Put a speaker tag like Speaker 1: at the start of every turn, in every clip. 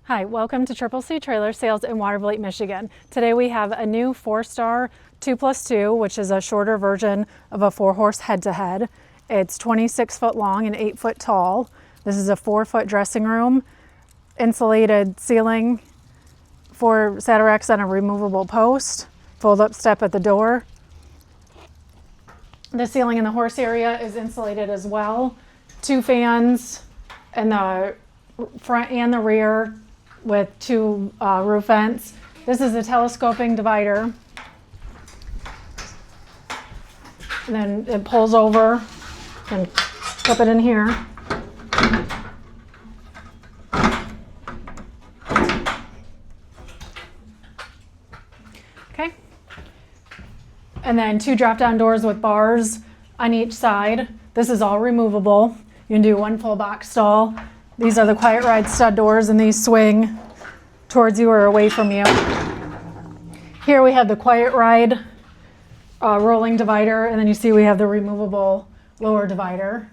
Speaker 1: Hi, welcome to Triple C Trailer Sales in Watervliet, Michigan. Today we have a new 4-star 2+2, which is a shorter version of a 4-horse head-to-head. It's 26 foot long and 8 foot tall. This is a 4-foot dressing room, insulated ceiling, 4 Saddle-Racks on a removable post, fold-up step at the door. The ceiling in the horse area is insulated as well. 2 fans in the front and the rear, with 2 roof vents. This is a telescoping divider. And then it pulls over and clip it in here. Okay. And then 2 drop-down doors with bars on each side. This is all removable. You can do 1 full box stall. These are the Quiet Ride stud doors, and these swing towards you or away from you. Here we have the Quiet Ride rolling divider, and then you see we have the removable lower divider.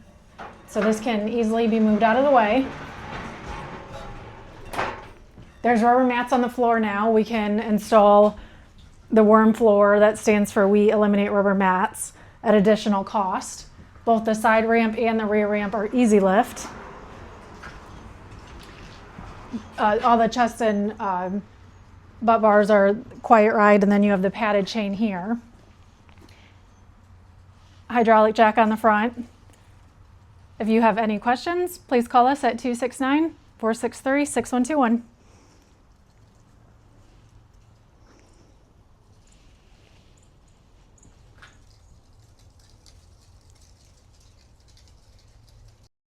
Speaker 1: So this can easily be moved out of the way. There's rubber mats on the floor now. We can install the worm floor, that stands for We Eliminate Rubber Mats, at additional cost. Both the side ramp and the rear ramp are easy lift. All the chest and butt bars are Quiet Ride, and then you have the padded chain here. Hydraulic jack on the front. If you have any questions, please call us at 269-463-6121.